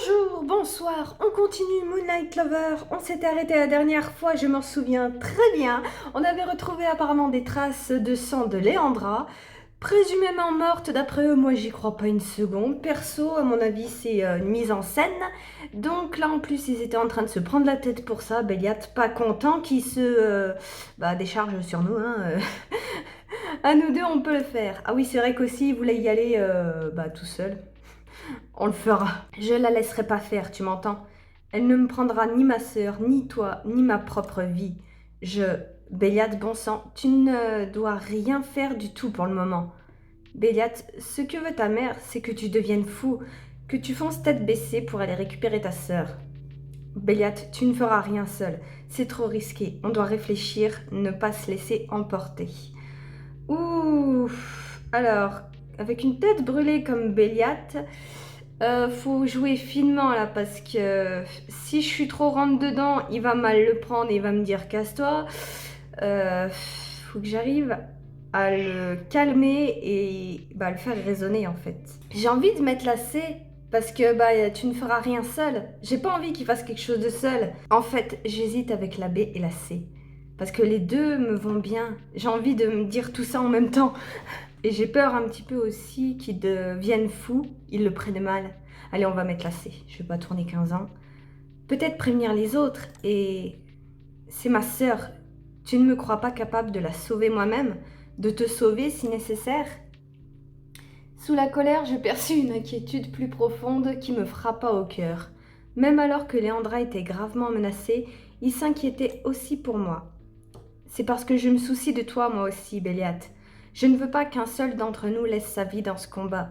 Bonjour, bonsoir, on continue Moonlight Lover. On s'était arrêté la dernière fois, je m'en souviens très bien. On avait retrouvé apparemment des traces de sang de Léandra, présumément morte d'après eux. Moi j'y crois pas une seconde. Perso, à mon avis, c'est une mise en scène. Donc là en plus, ils étaient en train de se prendre la tête pour ça. Béliat, pas content, qui se décharge sur nous. À nous deux, on peut le faire. Ah oui, c'est vrai qu'aussi, il voulait y aller tout seul. On le fera. Je la laisserai pas faire, tu m'entends? Elle ne me prendra ni ma sœur, ni toi, ni ma propre vie. Béliat, bon sang, tu ne dois rien faire du tout pour le moment. Béliat, ce que veut ta mère, c'est que tu deviennes fou, que tu fonces tête baissée pour aller récupérer ta sœur. Béliat, tu ne feras rien seul. C'est trop risqué. On doit réfléchir, ne pas se laisser emporter. Ouf. Alors, avec une tête brûlée comme Béliat, faut jouer finement là parce que si je suis trop rentre dedans, il va mal le prendre et il va me dire casse-toi. Faut que j'arrive à le calmer et le faire raisonner en fait. J'ai envie de mettre la C parce que tu ne feras rien seul. J'ai pas envie qu'il fasse quelque chose de seul. En fait, j'hésite avec la B et la C parce que les deux me vont bien. J'ai envie de me dire tout ça en même temps. Et j'ai peur un petit peu aussi qu'ils deviennent fous, ils le prennent mal. Allez, on va mettre la C, je vais pas tourner 15 ans. Peut-être prévenir les autres, et c'est ma sœur. Tu ne me crois pas capable de la sauver moi-même, de te sauver si nécessaire? Sous la colère, je perçus une inquiétude plus profonde qui me frappa au cœur. Même alors que Léandra était gravement menacée, il s'inquiétait aussi pour moi. C'est parce que je me soucie de toi, moi aussi, Béliat. Je ne veux pas qu'un seul d'entre nous laisse sa vie dans ce combat,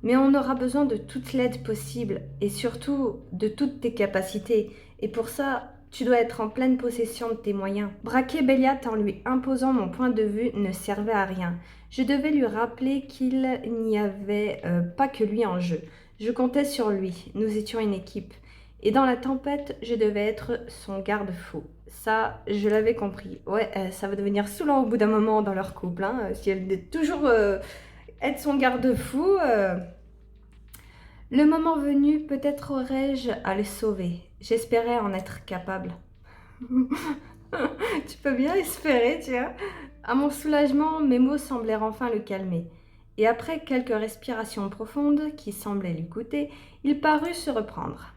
mais on aura besoin de toute l'aide possible et surtout de toutes tes capacités. Et pour ça, tu dois être en pleine possession de tes moyens. Braquer Béliat en lui imposant mon point de vue ne servait à rien. Je devais lui rappeler qu'il n'y avait pas que lui en jeu. Je comptais sur lui, nous étions une équipe. Et dans la tempête, je devais être son garde-fou. Ça, je l'avais compris. Ouais, ça va devenir saoulant au bout d'un moment dans leur couple. Si elle est toujours être son garde-fou. Le moment venu, peut-être aurais-je à le sauver. J'espérais en être capable. Tu peux bien espérer, tu vois. À mon soulagement, mes mots semblèrent enfin le calmer. Et après quelques respirations profondes qui semblaient lui coûter, il parut se reprendre.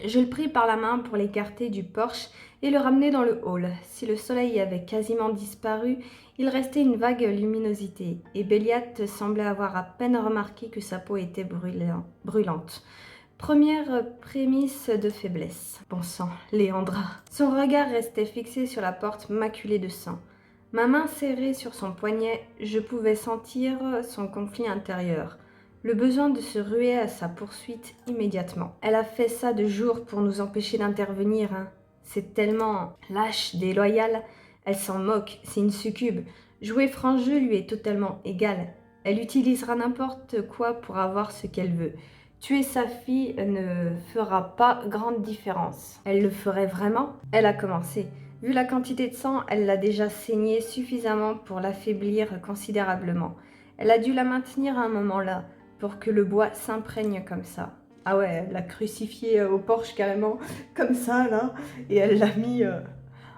Je le pris par la main pour l'écarter du porche et le ramener dans le hall. Si le soleil avait quasiment disparu, il restait une vague luminosité, et Béliat semblait avoir à peine remarqué que sa peau était brûlante. Première prémisse de faiblesse. Bon sang, Léandra. Son regard restait fixé sur la porte maculée de sang. Ma main serrée sur son poignet, je pouvais sentir son conflit intérieur. Le besoin de se ruer à sa poursuite immédiatement. Elle a fait ça de jour pour nous empêcher d'intervenir. C'est tellement lâche, déloyal. Elle s'en moque, c'est une succube. Jouer franc jeu lui est totalement égal. Elle utilisera n'importe quoi pour avoir ce qu'elle veut. Tuer sa fille ne fera pas grande différence. Elle le ferait vraiment? Elle a commencé. Vu la quantité de sang, elle l'a déjà saigné suffisamment pour l'affaiblir considérablement. Elle a dû la maintenir à un moment là, pour que le bois s'imprègne comme ça. Ah ouais, elle l'a crucifié au porche carrément, comme ça là, et elle l'a mis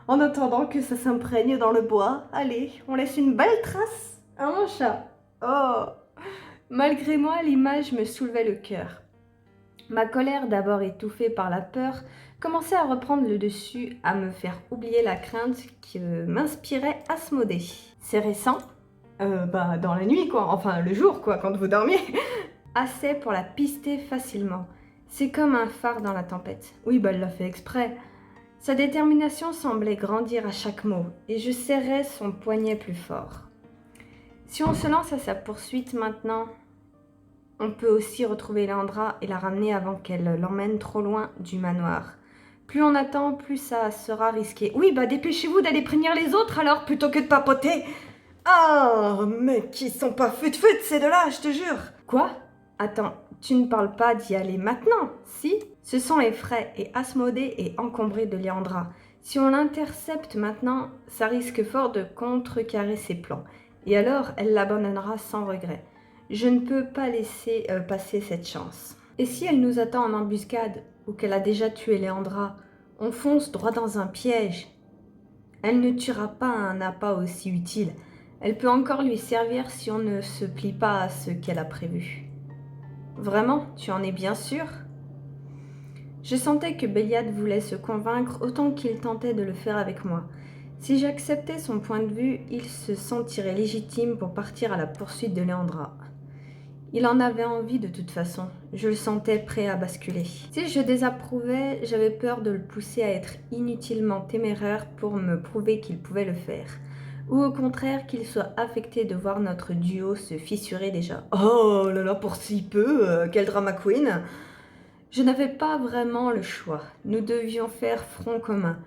en attendant que ça s'imprègne dans le bois. Allez, on laisse une belle trace, hein mon chat? Oh! Malgré moi, l'image me soulevait le cœur. Ma colère, d'abord étouffée par la peur, commençait à reprendre le dessus, à me faire oublier la crainte que m'inspirait Asmodée. C'est récent? Dans la nuit quoi, enfin le jour quoi, quand vous dormiez. Assez pour la pister facilement. C'est comme un phare dans la tempête. Oui, elle l'a fait exprès. Sa détermination semblait grandir à chaque mot, et je serrais son poignet plus fort. Si on se lance à sa poursuite maintenant, on peut aussi retrouver Léandra et la ramener avant qu'elle l'emmène trop loin du manoir. Plus on attend, plus ça sera risqué. Oui, dépêchez-vous d'aller prévenir les autres alors, plutôt que de papoter. Oh, mais qui sont pas fut ces deux-là, je te jure. Quoi? Attends, tu ne parles pas d'y aller maintenant, si? Ce sont les frais et Asmodée est encombré de Léandra. Si on l'intercepte maintenant, ça risque fort de contrecarrer ses plans. Et alors, elle l'abandonnera sans regret. Je ne peux pas laisser passer cette chance. Et si elle nous attend en embuscade, ou qu'elle a déjà tué Léandra, on fonce droit dans un piège. Elle ne tuera pas un appât aussi utile. Elle peut encore lui servir si on ne se plie pas à ce qu'elle a prévu. Vraiment, tu en es bien sûr ? Je sentais que Béliade voulait se convaincre autant qu'il tentait de le faire avec moi. Si j'acceptais son point de vue, il se sentirait légitime pour partir à la poursuite de Léandra. Il en avait envie de toute façon, je le sentais prêt à basculer. Si je désapprouvais, j'avais peur de le pousser à être inutilement téméraire pour me prouver qu'il pouvait le faire. Ou au contraire qu'il soit affecté de voir notre duo se fissurer déjà. Oh là là, pour si peu, quel drama queen! Je n'avais pas vraiment le choix, nous devions faire front commun.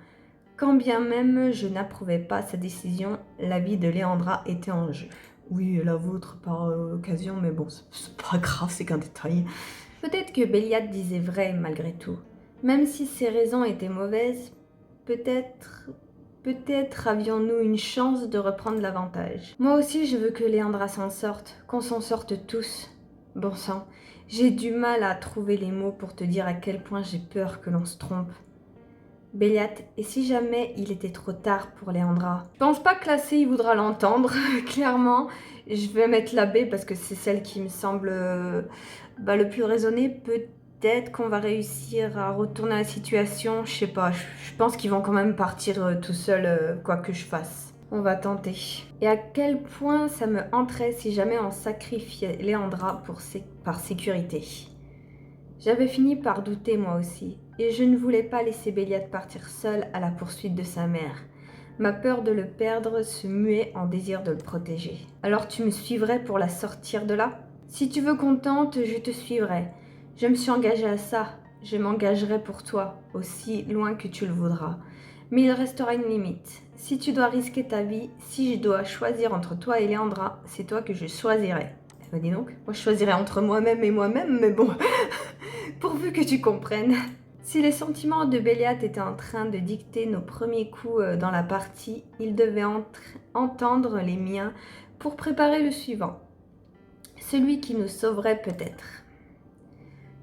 Quand bien même je n'approuvais pas sa décision, la vie de Léandra était en jeu. Oui, et la vôtre par occasion, mais bon, c'est pas grave, c'est qu'un détail. Peut-être que Béliade disait vrai malgré tout. Même si ses raisons étaient mauvaises, peut-être avions-nous une chance de reprendre l'avantage. Moi aussi, je veux que Léandra s'en sorte, qu'on s'en sorte tous. Bon sang, j'ai du mal à trouver les mots pour te dire à quel point j'ai peur que l'on se trompe. Béliade, et si jamais il était trop tard pour Léandra? Je pense pas que la C voudra l'entendre, clairement. Je vais mettre la B parce que c'est celle qui me semble le plus raisonnée. Peut-être qu'on va réussir à retourner la situation, je sais pas. Je pense qu'ils vont quand même partir tout seuls, quoi que je fasse. On va tenter. Et à quel point ça me hanterait si jamais on sacrifiait Léandra par sécurité. J'avais fini par douter moi aussi, et je ne voulais pas laisser Béliade partir seule à la poursuite de sa mère. Ma peur de le perdre se muait en désir de le protéger. Alors tu me suivrais pour la sortir de là ? Si tu veux qu'on tente, je te suivrai. Je me suis engagée à ça, je m'engagerai pour toi, aussi loin que tu le voudras. Mais il restera une limite. Si tu dois risquer ta vie, si je dois choisir entre toi et Léandra, c'est toi que je choisirai. Eh ben dis donc, moi je choisirais entre moi-même et moi-même, mais bon... Pourvu que tu comprennes. Si les sentiments de Béliade étaient en train de dicter nos premiers coups dans la partie, il devait entendre les miens pour préparer le suivant. Celui qui nous sauverait peut-être.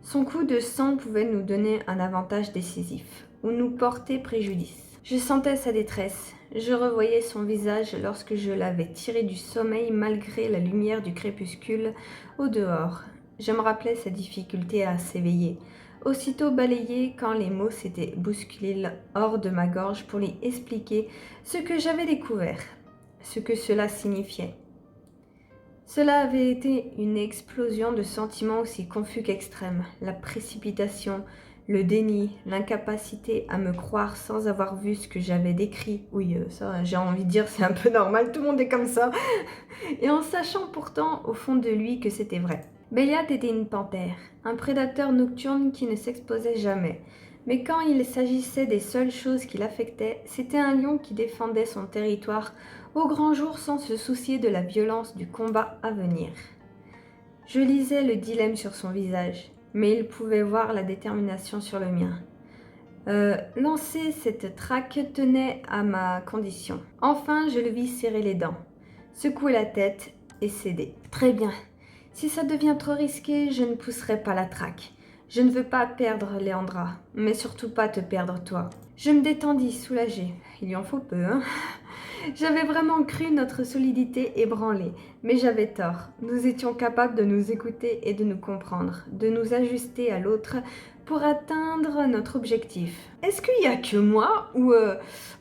Son coup de sang pouvait nous donner un avantage décisif, ou nous porter préjudice. Je sentais sa détresse. Je revoyais son visage lorsque je l'avais tiré du sommeil malgré la lumière du crépuscule au dehors. Je me rappelais sa difficulté à s'éveiller, aussitôt balayée quand les mots s'étaient bousculés hors de ma gorge pour lui expliquer ce que j'avais découvert, ce que cela signifiait. Cela avait été une explosion de sentiments aussi confus qu'extrêmes, la précipitation, le déni, l'incapacité à me croire sans avoir vu ce que j'avais décrit. Oui, ça, j'ai envie de dire, c'est un peu normal, tout le monde est comme ça. Et en sachant pourtant au fond de lui que c'était vrai. Béliade était une panthère, un prédateur nocturne qui ne s'exposait jamais. Mais quand il s'agissait des seules choses qui l'affectaient, c'était un lion qui défendait son territoire au grand jour sans se soucier de la violence du combat à venir. Je lisais le dilemme sur son visage, mais il pouvait voir la détermination sur le mien. Lancer cette traque tenait à ma condition. Enfin, je le vis serrer les dents, secouer la tête et céder. Très bien. Si ça devient trop risqué, je ne pousserai pas la traque. Je ne veux pas perdre Léandra, mais surtout pas te perdre toi. Je me détendis, soulagée. Il y en faut peu, hein. J'avais vraiment cru notre solidité ébranlée, mais j'avais tort. Nous étions capables de nous écouter et de nous comprendre, de nous ajuster à l'autre pour atteindre notre objectif. Est-ce qu'il n'y a que moi où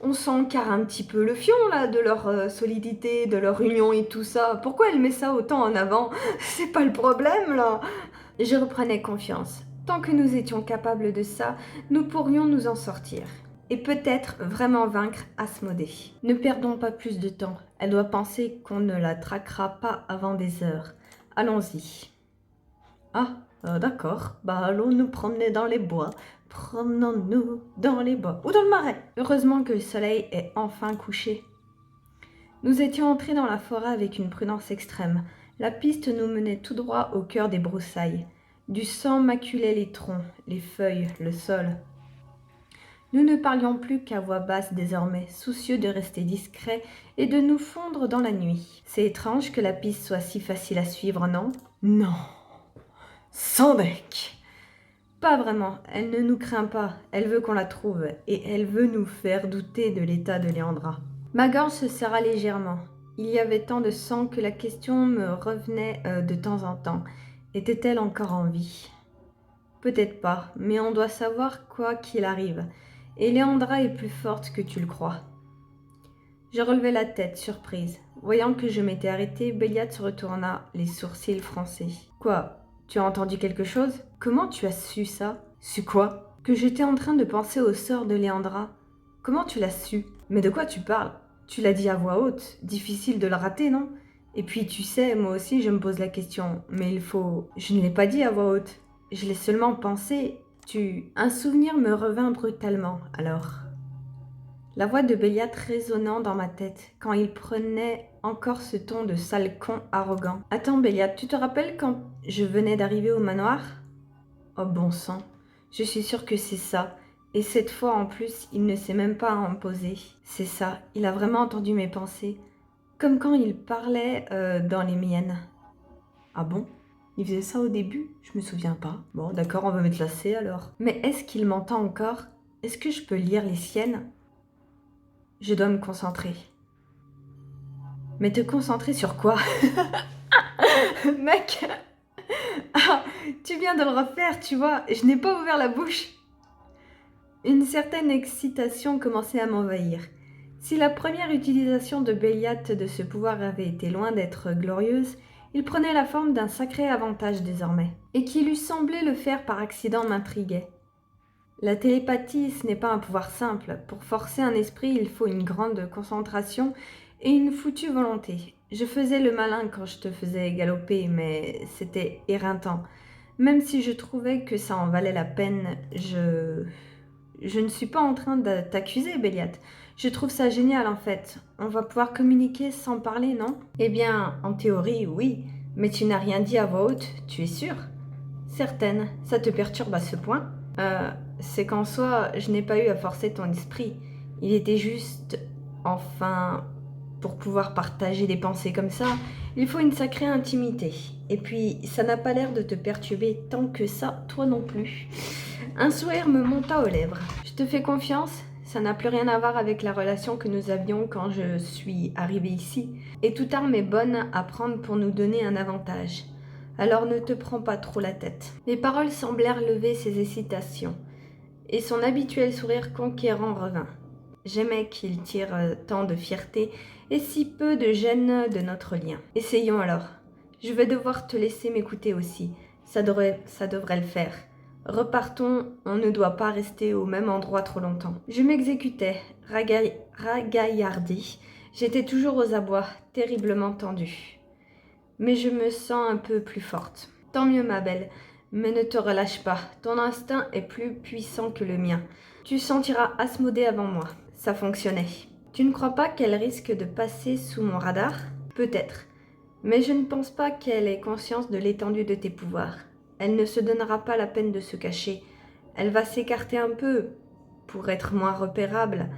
on s'encarre un petit peu le fion là de leur solidité, de leur union et tout ça? Pourquoi elle met ça autant en avant? C'est pas le problème là. Je reprenais confiance. Tant que nous étions capables de ça, nous pourrions nous en sortir. Et peut-être vraiment vaincre Asmodée. Ne perdons pas plus de temps. Elle doit penser qu'on ne la traquera pas avant des heures. Allons-y. Ah, d'accord. Allons nous promener dans les bois. Promenons-nous dans les bois. Ou dans le marais. Heureusement que le soleil est enfin couché. Nous étions entrés dans la forêt avec une prudence extrême. La piste nous menait tout droit au cœur des broussailles. Du sang maculait les troncs, les feuilles, le sol. Nous ne parlions plus qu'à voix basse désormais, soucieux de rester discrets et de nous fondre dans la nuit. C'est étrange que la piste soit si facile à suivre, non? Non. Sandek. Pas vraiment, elle ne nous craint pas, elle veut qu'on la trouve, et elle veut nous faire douter de l'état de Léandra. Ma gorge se serra légèrement. Il y avait tant de sang que la question me revenait de temps en temps. Était-elle encore en vie? Peut-être pas, mais on doit savoir quoi qu'il arrive. Et Léandra est plus forte que tu le crois. Je relevai la tête, surprise. Voyant que je m'étais arrêtée, Béliat se retourna, les sourcils froncés. Quoi? Tu as entendu quelque chose? Comment tu as su ça? Su quoi? Que j'étais en train de penser au sort de Léandra. Comment tu l'as su? Mais de quoi tu parles? Tu l'as dit à voix haute. Difficile de le rater, non? Et puis tu sais, moi aussi je me pose la question. Mais il faut... Je ne l'ai pas dit à voix haute. Je l'ai seulement pensé. Un souvenir me revint brutalement, alors. La voix de Béliat résonnant dans ma tête, quand il prenait encore ce ton de sale con arrogant. « Attends Béliat, tu te rappelles quand je venais d'arriver au manoir ?»« Oh bon sang, je suis sûre que c'est ça. Et cette fois en plus, il ne s'est même pas imposé. C'est ça, il a vraiment entendu mes pensées. Comme quand il parlait dans les miennes. »« Ah bon ? Il faisait ça au début? Je me souviens pas. Bon, d'accord, on va mettre la C alors. Mais est-ce qu'il m'entend encore? Est-ce que je peux lire les siennes ? Je dois me concentrer. » Mais te concentrer sur quoi? Mec, ah, tu viens de le refaire, tu vois, je n'ai pas ouvert la bouche. Une certaine excitation commençait à m'envahir. Si la première utilisation de Béliat de ce pouvoir avait été loin d'être glorieuse, il prenait la forme d'un sacré avantage désormais. Et qu'il eût semblé le faire par accident m'intriguait. La télépathie, ce n'est pas un pouvoir simple. Pour forcer un esprit, il faut une grande concentration et une foutue volonté. Je faisais le malin quand je te faisais galoper, mais c'était éreintant. Même si je trouvais que ça en valait la peine, je ne suis pas en train de t'accuser, Béliat. Je trouve ça génial en fait. On va pouvoir communiquer sans parler, non? Eh bien, en théorie, oui. Mais tu n'as rien dit à voix haute, tu es sûre? Certaine. Ça te perturbe à ce point? C'est qu'en soi, je n'ai pas eu à forcer ton esprit. Il était juste... Enfin... Pour pouvoir partager des pensées comme ça, il faut une sacrée intimité. Et puis, ça n'a pas l'air de te perturber tant que ça, toi non plus. Un sourire me monta aux lèvres. Je te fais confiance, ça n'a plus rien à voir avec la relation que nous avions quand je suis arrivée ici. Et toute arme est bonne à prendre pour nous donner un avantage. Alors ne te prends pas trop la tête. Mes paroles semblèrent lever ses hésitations. Et son habituel sourire conquérant revint. J'aimais qu'il tire tant de fierté et si peu de gêne de notre lien. Essayons alors. Je vais devoir te laisser m'écouter aussi. Ça devrait le faire. Repartons, on ne doit pas rester au même endroit trop longtemps. Je m'exécutais, ragaillardi. J'étais toujours aux abois, terriblement tendue. Mais je me sens un peu plus forte. Tant mieux ma belle, mais ne te relâche pas. Ton instinct est plus puissant que le mien. Tu sentiras Asmodée avant moi. Ça fonctionnait. Tu ne crois pas qu'elle risque de passer sous mon radar? Peut-être. Mais je ne pense pas qu'elle ait conscience de l'étendue de tes pouvoirs. Elle ne se donnera pas la peine de se cacher. Elle va s'écarter un peu. Pour être moins repérable,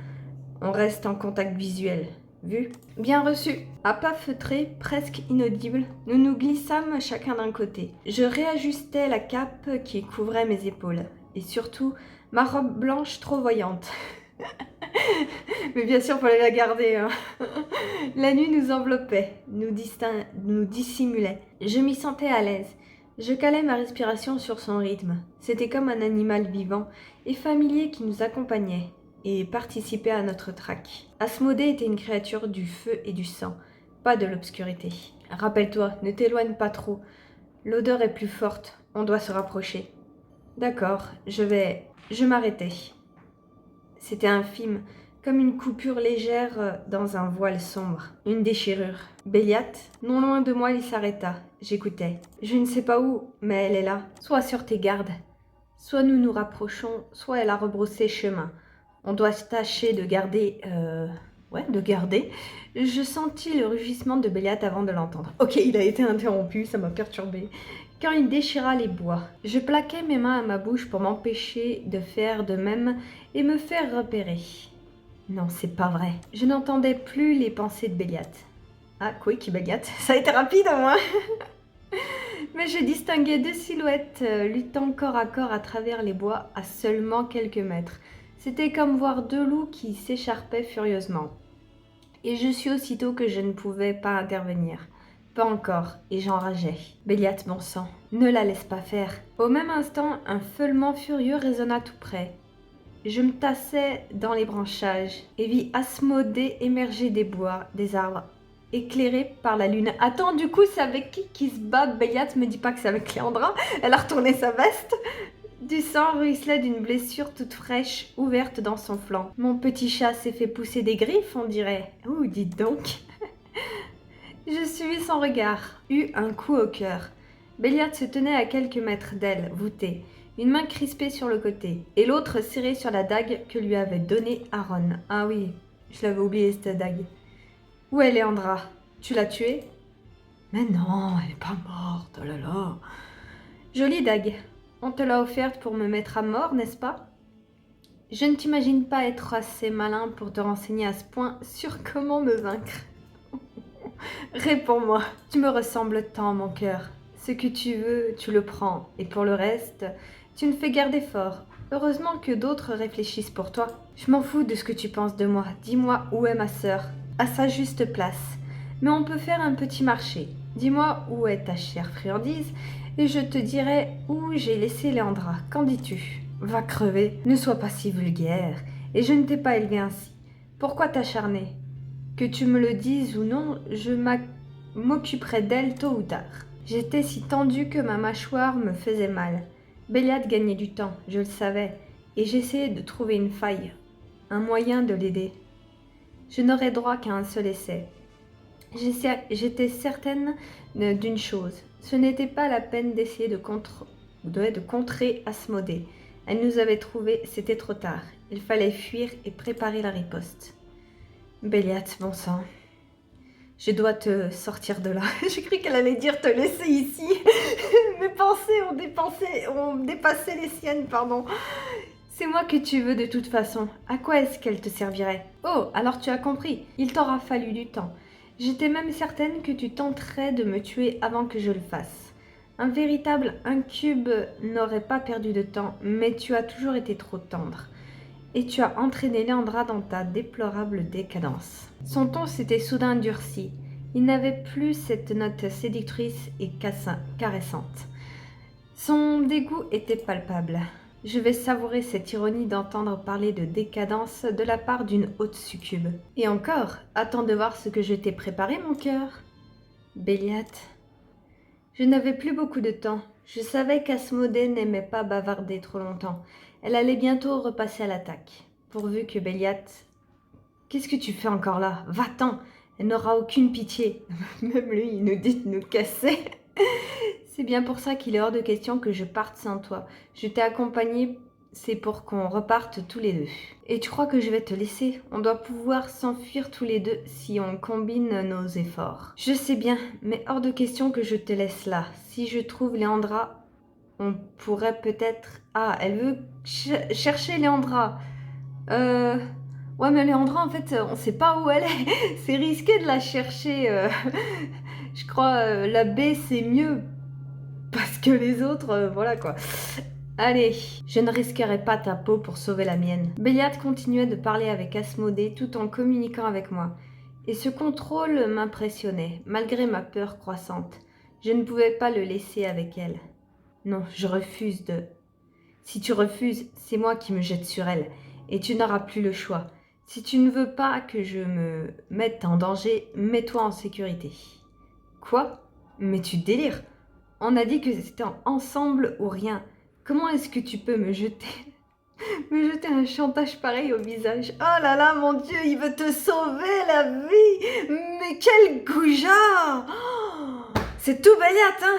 on reste en contact visuel. Vu? Bien reçu. À pas feutré, presque inaudible, nous nous glissâmes chacun d'un côté. Je réajustais la cape qui couvrait mes épaules. Et surtout, ma robe blanche trop voyante. Mais bien sûr, il fallait la garder. Hein. La nuit nous enveloppait, nous dissimulait. Je m'y sentais à l'aise. Je calais ma respiration sur son rythme. C'était comme un animal vivant et familier qui nous accompagnait et participait à notre traque. Asmodée était une créature du feu et du sang, pas de l'obscurité. Rappelle-toi, ne t'éloigne pas trop. L'odeur est plus forte, on doit se rapprocher. D'accord, je m'arrêtais. C'était infime, comme une coupure légère dans un voile sombre. Une déchirure. Béliat, non loin de moi, il s'arrêta. J'écoutais. Je ne sais pas où, mais elle est là. Sois sur tes gardes. Soit nous nous rapprochons, soit elle a rebroussé chemin. On doit tâcher de garder... de garder. Je sentis le rugissement de Béliat avant de l'entendre. Ok, il a été interrompu, ça m'a perturbé. Quand il déchira les bois, je plaquai mes mains à ma bouche pour m'empêcher de faire de même et me faire repérer. Non, c'est pas vrai. Je n'entendais plus les pensées de Béliat. Ah, quick, Béliat, ça a été rapide à moi. Mais je distinguais deux silhouettes luttant corps à corps à travers les bois à seulement quelques mètres. C'était comme voir deux loups qui s'écharpaient furieusement. Et je sus aussitôt que je ne pouvais pas intervenir. Pas encore, et j'enrageais. Béliate, bon sang, ne la laisse pas faire. Au même instant, un feulement furieux résonna tout près. Je me tassai dans les branchages et vis Asmodée émerger des bois, des arbres, éclairé par la lune. Attends, du coup, c'est avec qui se bat Béliate? Me dis pas que c'est avec Léandra. Elle a retourné sa veste. Du sang ruisselait d'une blessure toute fraîche, ouverte dans son flanc. Mon petit chat s'est fait pousser des griffes, on dirait. Ouh, dites donc. Je suivis son regard, eus un coup au cœur. Béliate se tenait à quelques mètres d'elle, voûtée, une main crispée sur le côté, et l'autre serrée sur la dague que lui avait donnée Aaron. Ah oui, je l'avais oublié cette dague. Où est Léandra? Tu l'as tuée? Mais non, elle n'est pas morte, oh là là. Jolie dague. On te l'a offerte pour me mettre à mort, n'est-ce pas? Je ne t'imagine pas être assez malin pour te renseigner à ce point sur comment me vaincre. Réponds-moi, tu me ressembles tant, mon cœur. Ce que tu veux, tu le prends, et pour le reste, tu ne fais guère d'efforts. Heureusement que d'autres réfléchissent pour toi. Je m'en fous de ce que tu penses de moi. Dis-moi où est ma sœur, à sa juste place. Mais on peut faire un petit marché. Dis-moi où est ta chère friandise, et je te dirai où j'ai laissé Léandra. Qu'en dis-tu? Va crever, ne sois pas si vulgaire, et je ne t'ai pas élevé ainsi. Pourquoi t'acharner? Que tu me le dises ou non, je m'occuperai d'elle tôt ou tard. J'étais si tendue que ma mâchoire me faisait mal. Béliate gagnait du temps, je le savais, et j'essayais de trouver une faille, un moyen de l'aider. Je n'aurais droit qu'à un seul essai. J'étais certaine d'une chose, ce n'était pas la peine d'essayer de contrer Asmodée. Elle nous avait trouvés, c'était trop tard. Il fallait fuir et préparer la riposte. Béliate, bon sang, je dois te sortir de là. J'ai cru qu'elle allait dire te laisser ici. Mes pensées ont dépassé les siennes, pardon. C'est moi que tu veux de toute façon. À quoi est-ce qu'elle te servirait? Oh, alors tu as compris. Il t'aura fallu du temps. J'étais même certaine que tu tenterais de me tuer avant que je le fasse. Un véritable incube n'aurait pas perdu de temps, mais tu as toujours été trop tendre. Et tu as entraîné Léandra dans ta déplorable décadence. Son ton s'était soudain durci. Il n'avait plus cette note séductrice et caressante. Son dégoût était palpable. Je vais savourer cette ironie d'entendre parler de décadence de la part d'une haute succube. Et encore, attends de voir ce que je t'ai préparé, mon cœur. Béliate. Je n'avais plus beaucoup de temps. Je savais qu'Asmodée n'aimait pas bavarder trop longtemps. Elle allait bientôt repasser à l'attaque. Pourvu que Béliate... Qu'est-ce que tu fais encore là? Va-t'en! Elle n'aura aucune pitié. Même lui, il nous dit de nous casser. C'est bien pour ça qu'il est hors de question que je parte sans toi. Je t'ai accompagné, c'est pour qu'on reparte tous les deux. Et tu crois que je vais te laisser? On doit pouvoir s'enfuir tous les deux si on combine nos efforts. Je sais bien, mais hors de question que je te laisse là. Si je trouve Léandra, on pourrait peut-être... Ah, elle veut chercher Léandra. Ouais, mais Léandra, en fait, on sait pas où elle est. C'est risqué de la chercher. Je crois la baie, c'est mieux. Parce que les autres, voilà quoi. Allez, je ne risquerai pas ta peau pour sauver la mienne. Béliate continuait de parler avec Asmodée tout en communiquant avec moi. Et ce contrôle m'impressionnait, malgré ma peur croissante. Je ne pouvais pas le laisser avec elle. Non, je refuse de... Si tu refuses, c'est moi qui me jette sur elle. Et tu n'auras plus le choix. Si tu ne veux pas que je me mette en danger, mets-toi en sécurité. Quoi? Mais tu délires. On a dit que c'était ensemble ou rien. Comment est-ce que tu peux me jeter un chantage pareil au visage? Oh là là, mon Dieu, il veut te sauver la vie. Mais quel goujat! Oh, c'est tout Béliate, hein?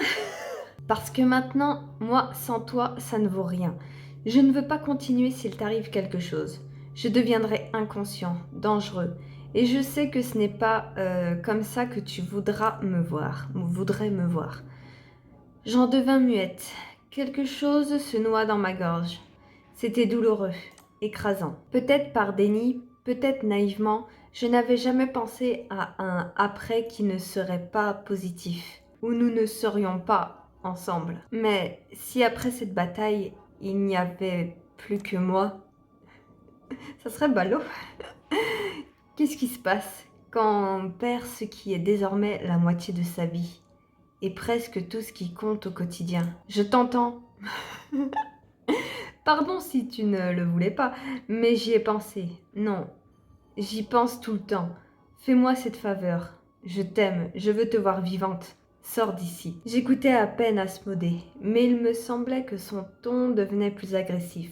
Parce que maintenant, moi, sans toi, ça ne vaut rien. Je ne veux pas continuer s'il t'arrive quelque chose. Je deviendrai inconscient, dangereux. Et je sais que ce n'est pas comme ça que tu voudrais me voir. J'en devins muette. Quelque chose se noua dans ma gorge. C'était douloureux, écrasant. Peut-être par déni, peut-être naïvement, je n'avais jamais pensé à un après qui ne serait pas positif, où nous ne serions pas ensemble. Mais si après cette bataille, il n'y avait plus que moi, ça serait ballot. Qu'est-ce qui se passe quand on perd ce qui est désormais la moitié de sa vie et presque tout ce qui compte au quotidien? Je t'entends. Pardon si tu ne le voulais pas, mais j'y ai pensé. Non, j'y pense tout le temps. Fais-moi cette faveur. Je t'aime, je veux te voir vivante. Sors d'ici. J'écoutais à peine Asmodée, mais il me semblait que son ton devenait plus agressif.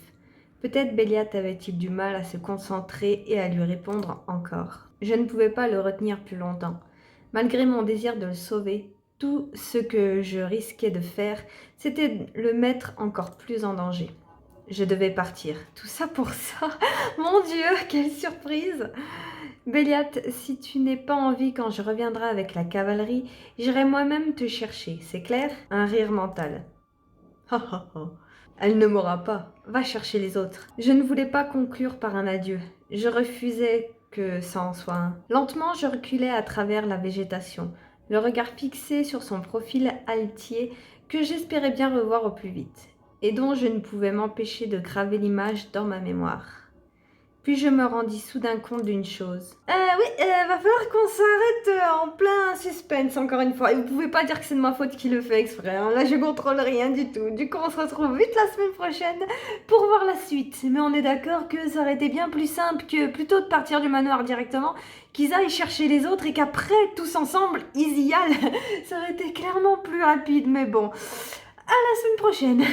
Peut-être Béliat avait-il du mal à se concentrer et à lui répondre encore. Je ne pouvais pas le retenir plus longtemps. Malgré mon désir de le sauver, tout ce que je risquais de faire, c'était le mettre encore plus en danger. Je devais partir. Tout ça pour ça. Mon Dieu, quelle surprise! Béliat, si tu n'es pas en vie quand je reviendrai avec la cavalerie, j'irai moi-même te chercher, c'est clair? Un rire mental. Elle ne m'aura pas. Va chercher les autres. Je ne voulais pas conclure par un adieu. Je refusais que ça en soit un. Lentement, je reculais à travers la végétation, le regard fixé sur son profil altier que j'espérais bien revoir au plus vite, et dont je ne pouvais m'empêcher de graver l'image dans ma mémoire. Puis je me rendis soudain compte d'une chose. Oui, va falloir qu'on s'arrête en plein suspense encore une fois. Et vous pouvez pas dire que c'est de ma faute qui le fait exprès, hein. Là je contrôle rien du tout. Du coup on se retrouve vite la semaine prochaine pour voir la suite. Mais on est d'accord que ça aurait été bien plus simple que plutôt de partir du manoir directement, qu'ils aillent chercher les autres et qu'après tous ensemble ils y allent. Ça aurait été clairement plus rapide, mais bon. À la semaine prochaine.